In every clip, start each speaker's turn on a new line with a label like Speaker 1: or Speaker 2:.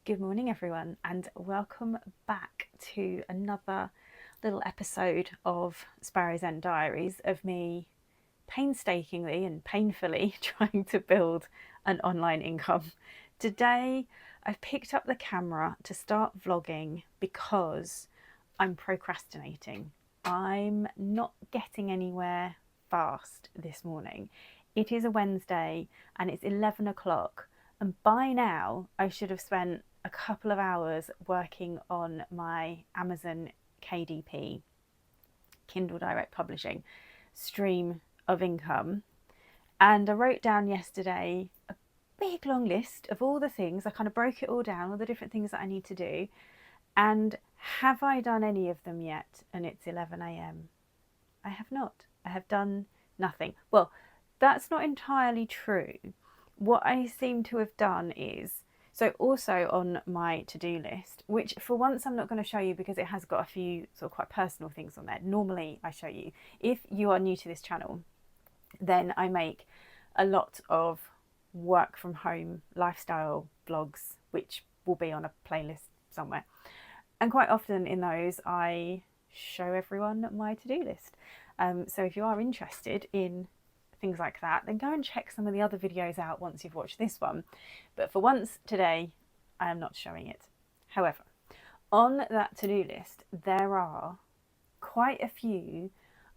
Speaker 1: Good morning everyone, and welcome back to another little episode of Sparrows and Diaries of me painstakingly and painfully trying to build an online income. Today I've picked up the camera to start vlogging because I'm procrastinating. I'm not getting anywhere fast this morning. It is a Wednesday and it's 11 o'clock, and by now I should have spent a couple of hours working on my Amazon KDP, Kindle Direct Publishing stream of income. And I wrote down yesterday a big long list of all the things. I kind of broke it all down, all the different things that I need to do. And have I done any of them yet? And it's 11 a.m. I have not. I have done nothing. Well, that's not entirely true. What I seem to have done is, so also on my to-do list, which for once I'm not going to show you because it has got a few sort of quite personal things on there. Normally I show you. If you are new to this channel, then I make a lot of work from home lifestyle vlogs, which will be on a playlist somewhere. And quite often in those I show everyone my to-do list. So if you are interested in things like that, then go and check some of the other videos out once you've watched this one. But for once today, I am not showing it. However, on that to-do list, there are quite a few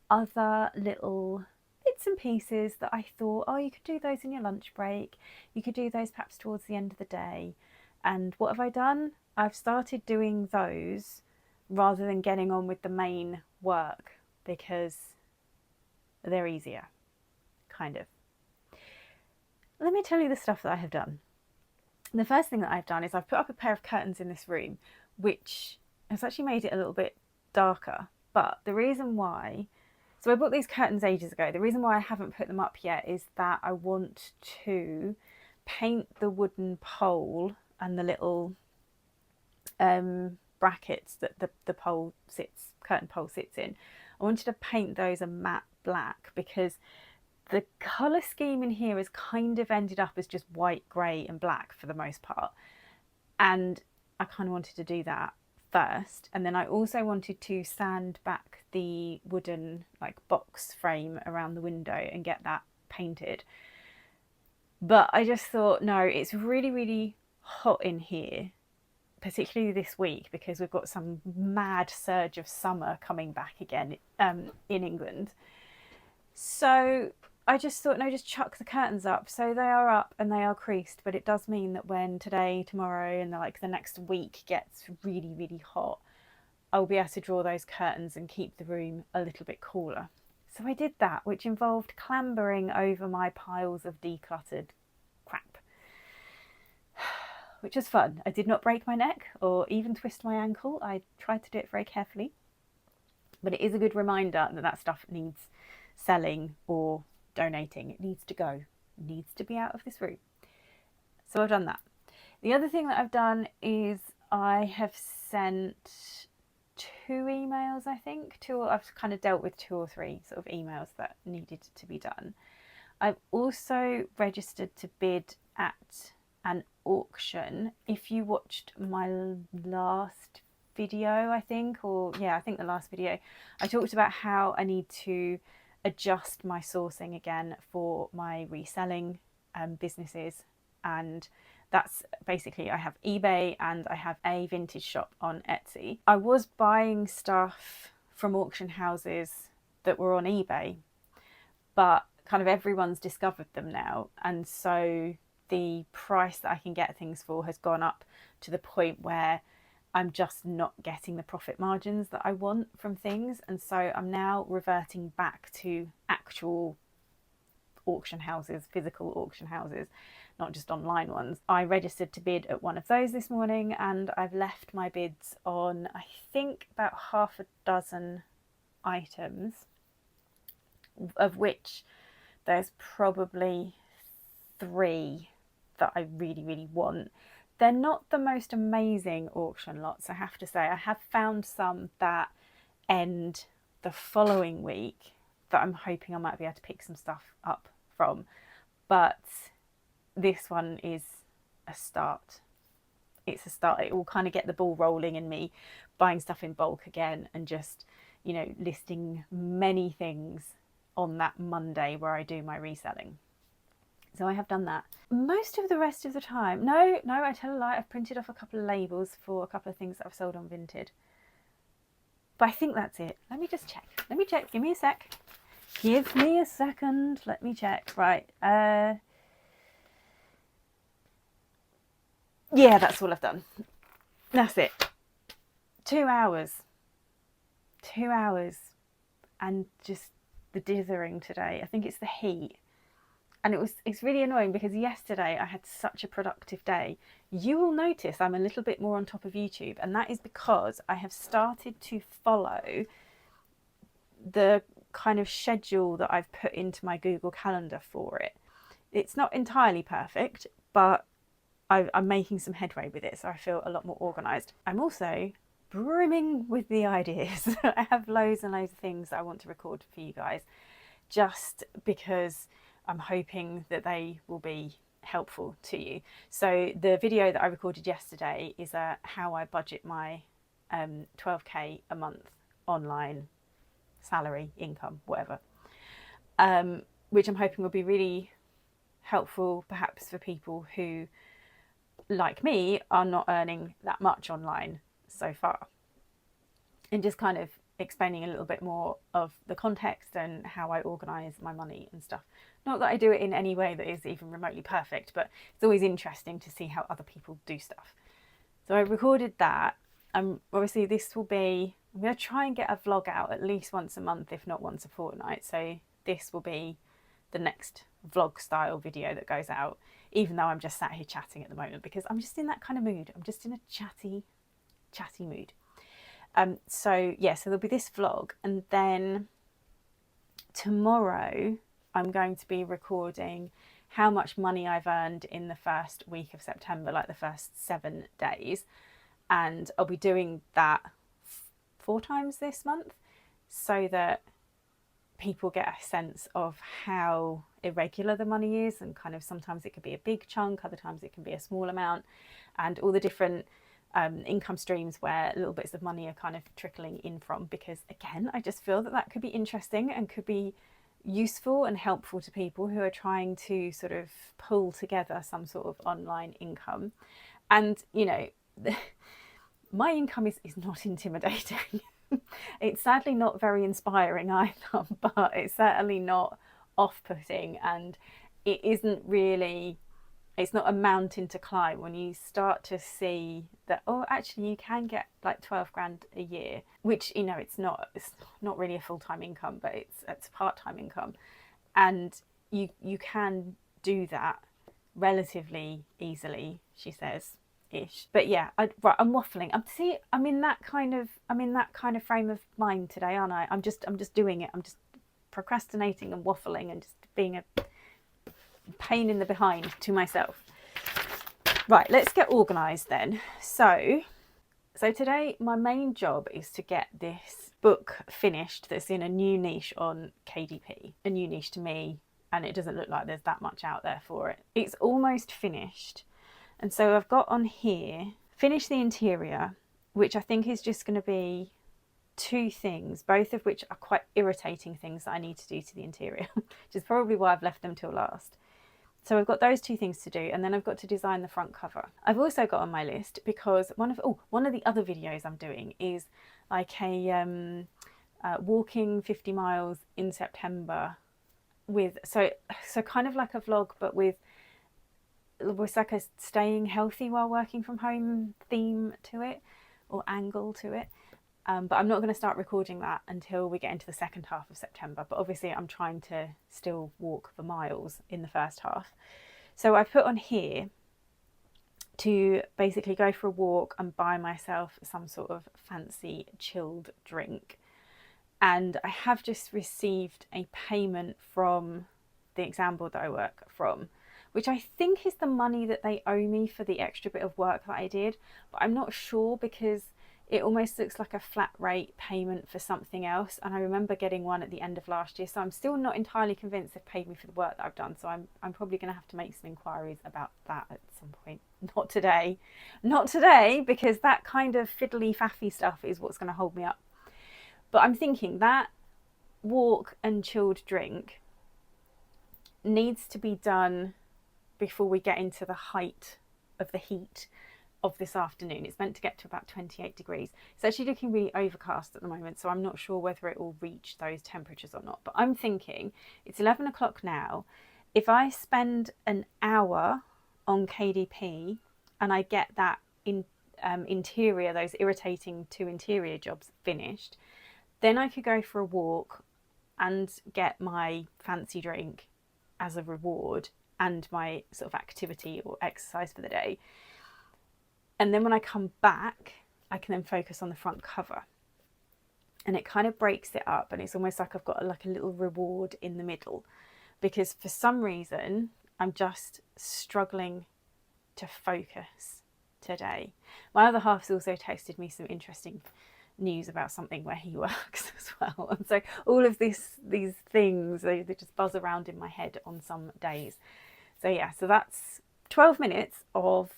Speaker 1: other little bits and pieces that I thought, oh, you could do those in your lunch break. You could do those perhaps towards the end of the day. And what have I done? I've started doing those rather than getting on with the main work because they're easier. Kind of. Let me tell you the stuff that I have done. The first thing that I've done is I've put up a pair of curtains in this room, which has actually made it a little bit darker. But the reason why, so I bought these curtains ages ago. The reason why I haven't put them up yet is that I want to paint the wooden pole and the little brackets that the pole sits, curtain pole sits in. I wanted to paint those a matte black because the colour scheme in here has kind of ended up as just white, grey and black for the most part. And I kind of wanted to do that first. And then I also wanted to sand back the wooden like box frame around the window and get that painted. But I just thought, no, it's really, really hot in here, particularly this week because we've got some mad surge of summer coming back again in England. So I just thought, no, just chuck the curtains up. So they are up and they are creased, but it does mean that when today, tomorrow and the next week gets really, really hot, I'll be able to draw those curtains and keep the room a little bit cooler. So I did that, which involved clambering over my piles of decluttered crap, which was fun. I did not break my neck or even twist my ankle. I tried to do it very carefully, but it is a good reminder that that stuff needs selling or donating. It needs to go. It needs to be out of this room. So I've done that. The other thing that I've done is I have sent 2 emails, I think. I've kind of dealt with 2 or 3 sort of emails that needed to be done. I've also registered to bid at an auction. If you watched my last video, I think the last video, I talked about how I need to adjust my sourcing again for my reselling businesses, and that's basically I have eBay and I have a vintage shop on Etsy. I was buying stuff from auction houses that were on eBay, but kind of everyone's discovered them now, and so the price that I can get things for has gone up to the point where I'm just not getting the profit margins that I want from things. And so I'm now reverting back to actual auction houses, physical auction houses, not just online ones. I registered to bid at one of those this morning and I've left my bids on, I think, about half a dozen items, of which there's probably 3 that I really, really want. They're not the most amazing auction lots, I have to say. I have found some that end the following week that I'm hoping I might be able to pick some stuff up from. But this one is a start. it's a start. It will kind of get the ball rolling in me buying stuff in bulk again, and just, you know, listing many things on that Monday where I do my reselling. So I have done that. Most of the rest of the time, no, I tell a lie, I've printed off a couple of labels for a couple of things that I've sold on Vinted. But I think that's it. Let me just check. Let me check. Give me a sec. Give me a second. Let me check. Right. Yeah, that's all I've done. That's it. 2 hours. 2 hours. And just the dithering today. I think it's the heat. And it's really annoying because yesterday I had such a productive day. You will notice I'm a little bit more on top of YouTube, and that is because I have started to follow the kind of schedule that I've put into my Google Calendar for it. It's not entirely perfect, but I'm making some headway with it, so I feel a lot more organised. I'm also brimming with the ideas. I have loads and loads of things that I want to record for you guys, just because I'm hoping that they will be helpful to you. So the video that I recorded yesterday is how I budget my 12k a month online salary, income, whatever, which I'm hoping will be really helpful perhaps for people who, like me, are not earning that much online so far, and just kind of explaining a little bit more of the context and how I organise my money and stuff. Not that I do it in any way that is even remotely perfect, but it's always interesting to see how other people do stuff. So I recorded that. Obviously this will be, I'm going to try and get a vlog out at least once a month, if not once a fortnight. So this will be the next vlog style video that goes out, even though I'm just sat here chatting at the moment, because I'm just in that kind of mood. I'm just in a chatty mood. So yeah, so there'll be this vlog, and then tomorrow I'm going to be recording how much money I've earned in the first week of September, like the first 7 days. And I'll be doing that 4 times this month, so that people get a sense of how irregular the money is, and kind of sometimes it could be a big chunk, other times it can be a small amount, and all the different income streams where little bits of money are kind of trickling in from. Because again, I just feel that could be interesting and could be useful and helpful to people who are trying to sort of pull together some sort of online income. And you know, my income is not intimidating. It's sadly not very inspiring either, but it's certainly not off-putting, and it isn't really, it's not a mountain to climb when you start to see that, oh, actually you can get like 12 grand a year, which, you know, it's not really a full-time income, but it's a part-time income, and you can do that relatively easily, she says. Ish. But yeah, I'm waffling. I'm in that kind of frame of mind today, aren't I? I'm just doing it. I'm just procrastinating and waffling and just being a pain in the behind to myself. Right, let's get organised then. So today my main job is to get this book finished that's in a new niche on KDP, a new niche to me, and it doesn't look like there's that much out there for it. It's almost finished. And so I've got on here, finish the interior, which I think is just going to be 2 things, both of which are quite irritating things that I need to do to the interior, which is probably why I've left them till last. So I've got those 2 things to do, and then I've got to design the front cover. I've also got on my list, because one of the other videos I'm doing is like a walking 50 miles in September with, so kind of like a vlog, but with like a staying healthy while working from home theme to it, or angle to it. But I'm not going to start recording that until we get into the second half of September. But obviously I'm trying to still walk the miles in the first half. So I've put on here to basically go for a walk and buy myself some sort of fancy chilled drink. And I have just received a payment from the exam board that I work from, which I think is the money that they owe me for the extra bit of work that I did, but I'm not sure, because it almost looks like a flat rate payment for something else. And I remember getting one at the end of last year. So I'm still not entirely convinced they've paid me for the work that I've done. So I'm probably going to have to make some inquiries about that at some point. Not today. Not today, because that kind of fiddly faffy stuff is what's going to hold me up. But I'm thinking that walk and chilled drink needs to be done before we get into the height of the heat of this afternoon. It's meant to get to about 28 degrees. It's actually looking really overcast at the moment, so I'm not sure whether it will reach those temperatures or not. But I'm thinking it's 11 o'clock now. If I spend an hour on KDP and I get that interior, those irritating 2 interior jobs finished, then I could go for a walk and get my fancy drink as a reward and my sort of activity or exercise for the day. And then when I come back, I can then focus on the front cover. And it kind of breaks it up, and it's almost like I've got like a little reward in the middle, because for some reason I'm just struggling to focus today. My other half's also texted me some interesting news about something where he works as well. And so all of these things, they just buzz around in my head on some days. So yeah, so that's 12 minutes of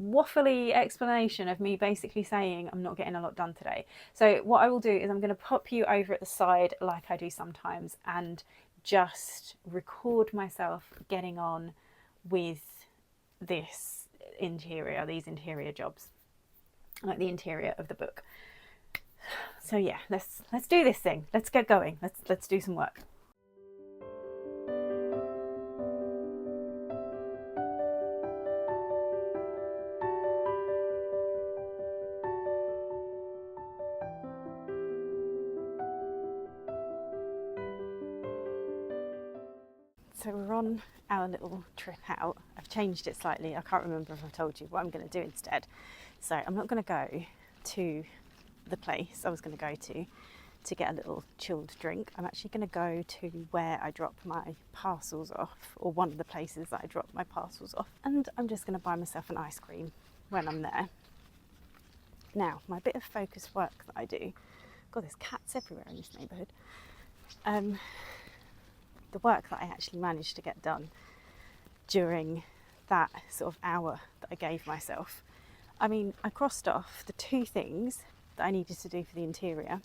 Speaker 1: waffly explanation of me basically saying I'm not getting a lot done today. So what I will do is I'm going to pop you over at the side like I do sometimes and just record myself getting on with this interior, these interior jobs, like the interior of the book. So yeah, let's do this thing. Let's get going. Let's do some work. So we're on our little trip out. I've changed it slightly. I can't remember if I told you what I'm going to do instead. So I'm not going to go to the place I was going to go to get a little chilled drink. I'm actually going to go to where I drop my parcels off, or one of the places that I drop my parcels off. And I'm just going to buy myself an ice cream when I'm there. Now, my bit of focused work that I do, God, there's cats everywhere in this neighbourhood. The work that I actually managed to get done during that sort of hour that I gave myself. I mean, I crossed off the 2 things that I needed to do for the interior,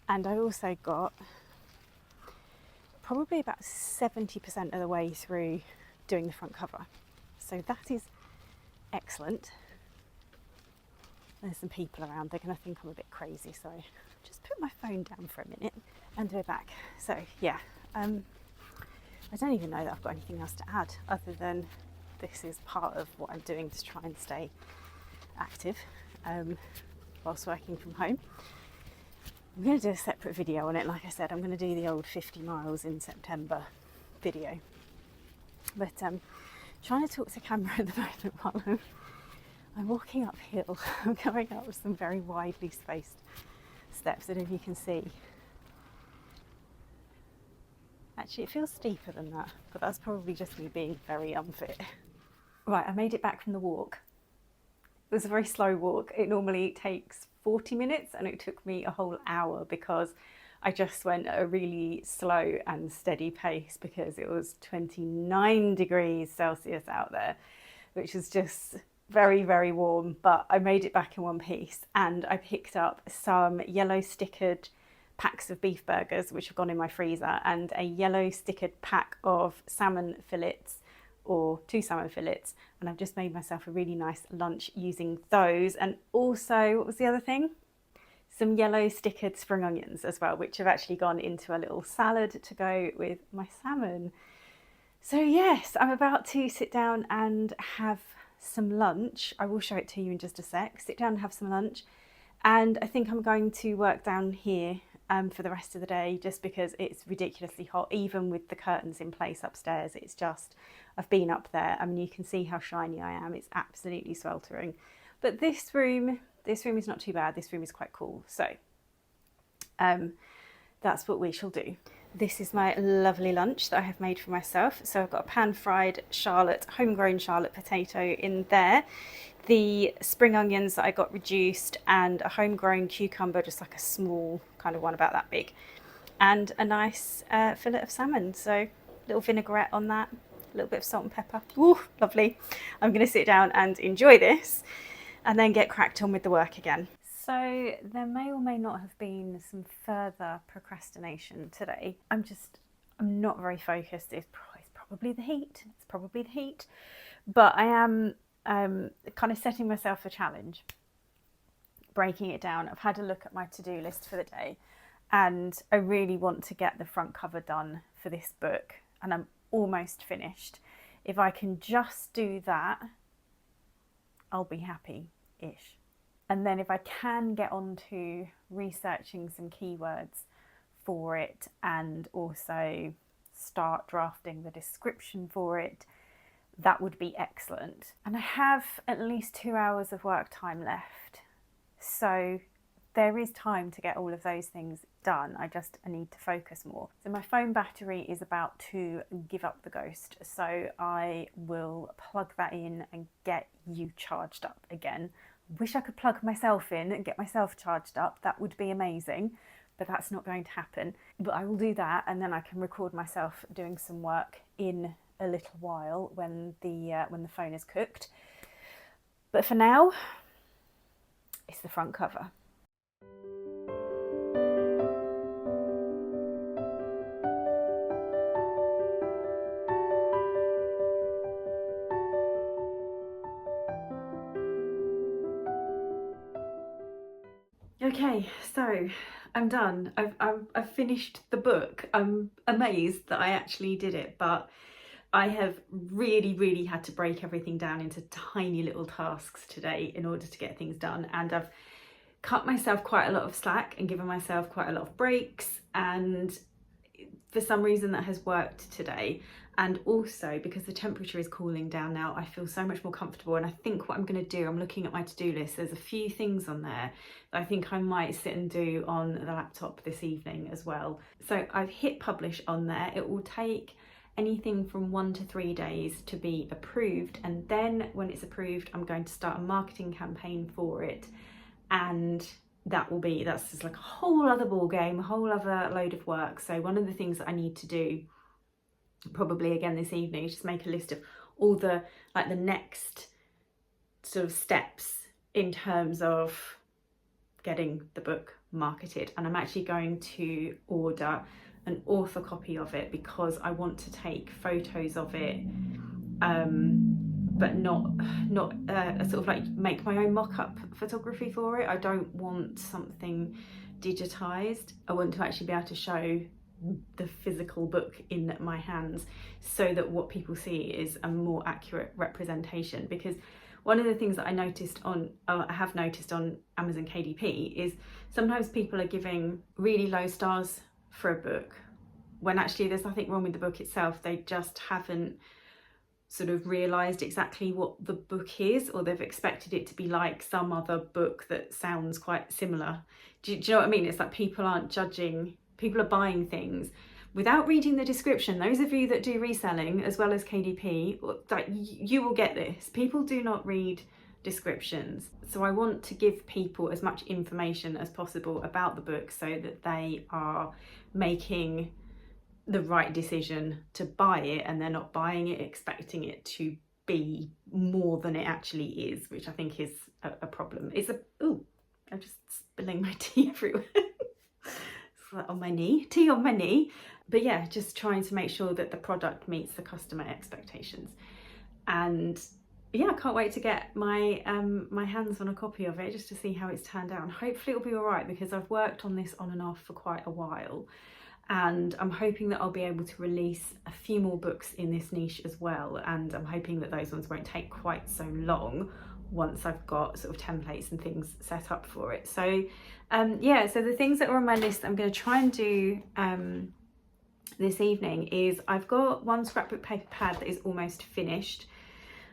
Speaker 1: and I also got probably about 70% of the way through doing the front cover. So that is excellent. There's some people around, they're going to think I'm a bit crazy, so just put my phone down for a minute and do it back. So yeah, I don't even know that I've got anything else to add other than this is part of what I'm doing to try and stay active whilst working from home. I'm going to do a separate video on it. Like I said, I'm going to do the old 50 miles in September video, but trying to talk to camera at the moment while I'm walking uphill. I'm going up with some very widely spaced steps. I don't know if you can see. Actually, it feels steeper than that, but that's probably just me being very unfit. Right, I made it back from the walk. It was a very slow walk. It normally takes 40 minutes and it took me a whole hour because I just went at a really slow and steady pace because it was 29 degrees Celsius out there, which is just very, very warm. But I made it back in one piece, and I picked up some yellow stickered packs of beef burgers which have gone in my freezer, and a yellow stickered pack of salmon fillets, or 2 salmon fillets, and I've just made myself a really nice lunch using those. And also, what was the other thing? Some yellow stickered spring onions as well, which have actually gone into a little salad to go with my salmon. So yes, I'm about to sit down and have some lunch. I will show it to you in just a sec. Sit down and have some lunch, and I think I'm going to work down here for the rest of the day, just because it's ridiculously hot, even with the curtains in place upstairs. It's just, I've been up there. I mean, you can see how shiny I am. It's absolutely sweltering. But this room is not too bad. This room is quite cool. So that's what we shall do. This is my lovely lunch that I have made for myself. So I've got a pan-fried Charlotte, homegrown Charlotte potato in there. the spring onions that I got reduced, and a homegrown cucumber, just like a small kind of one about that big, and a nice fillet of salmon. So a little vinaigrette on that, a little bit of salt and pepper. Ooh, lovely. I'm going to sit down and enjoy this and then get cracked on with the work again. So there may or may not have been some further procrastination today. I'm not very focused. It's probably the heat. It's probably the heat. But I am kind of setting myself a challenge, breaking it down. I've had a look at my to-do list for the day, and I really want to get the front cover done for this book, and I'm almost finished. If I can just do that, I'll be happy-ish. And then if I can get on to researching some keywords for it and also start drafting the description for it, that would be excellent. And I have at least 2 hours of work time left. So there is time to get all of those things done. I need to focus more. So my phone battery is about to give up the ghost. So I will plug that in and get you charged up again. Wish I could plug myself in and get myself charged up. That would be amazing, but that's not going to happen. But I will do that, and then I can record myself doing some work in a little while when the phone is cooked. But for now, it's the front cover. Okay, so I'm done. I've finished the book. I'm amazed that I actually did it, but I have really had to break everything down into tiny little tasks today in order to get things done, and I've cut myself quite a lot of slack and given myself quite a lot of breaks, and for some reason that has worked today. And also because the temperature is cooling down now, I feel so much more comfortable. And I think what I'm going to do, I'm looking at my to-do list, there's a few things on there that I think I might sit and do on the laptop this evening as well. So I've hit publish on there. It will take anything from 1 to 3 days to be approved, and then when it's approved, I'm going to start a marketing campaign for it, and that's just like a whole other ball game, a whole other load of work. So one of the things that I need to do probably again this evening is just make a list of all the next sort of steps in terms of getting the book marketed. And I'm actually going to order an author copy of it because I want to take photos of it, but not sort of like make my own mock-up photography for it. I don't want something digitized. I want to actually be able to show the physical book in my hands so that what people see is a more accurate representation. Because one of the things that I have noticed on Amazon KDP is sometimes people are giving really low stars for a book when actually there's nothing wrong with the book itself. They just haven't sort of realised exactly what the book is, or they've expected it to be like some other book that sounds quite similar. Do you know what I mean? It's like people aren't judging, people are buying things without reading the description. Those of you that do reselling as well as KDP, like, you will get this. People do not read descriptions. So I want to give people as much information as possible about the book so that they are making the right decision to buy it, and they're not buying it expecting it to be more than it actually is, which I think is a problem. I'm just spilling my tea everywhere. On my knee, tea on my knee. But yeah, just trying to make sure that the product meets the customer expectations. And yeah, I can't wait to get my my hands on a copy of it just to see how it's turned out. And hopefully it'll be all right, because I've worked on this on and off for quite a while, and I'm hoping that I'll be able to release a few more books in this niche as well, and I'm hoping that those ones won't take quite so long once I've got sort of templates and things set up for it. So yeah, so the things that are on my list I'm going to try and do this evening is, I've got one scrapbook paper pad that is almost finished.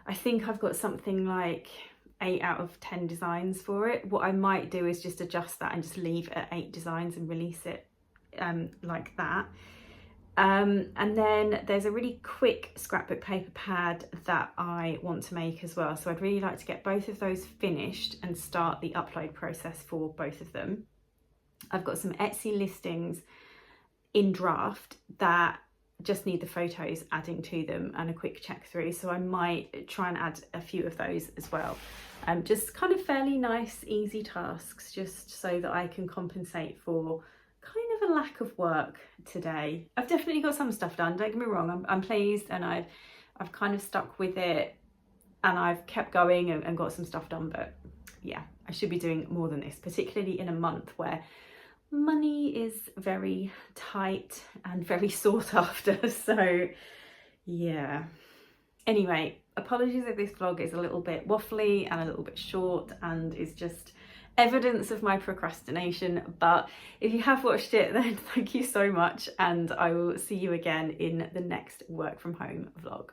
Speaker 1: I think I've got something like 8 out of 10 designs for it. What I might do is just adjust that and just leave it at 8 designs and release it like that. And then there's a really quick scrapbook paper pad that I want to make as well. So I'd really like to get both of those finished and start the upload process for both of them. I've got some Etsy listings in draft that just need the photos adding to them and a quick check through. So I might try and add a few of those as well. Just kind of fairly nice, easy tasks, just so that I can compensate for kind of a lack of work today. I've definitely got some stuff done, don't get me wrong. I'm pleased, and I've kind of stuck with it, and I've kept going and got some stuff done. But yeah, I should be doing more than this, particularly in a month where money is very tight and very sought after. So yeah. Anyway, apologies if this vlog is a little bit waffly and a little bit short and is just evidence of my procrastination, but if you have watched it, then thank you so much, and I will see you again in the next work from home vlog.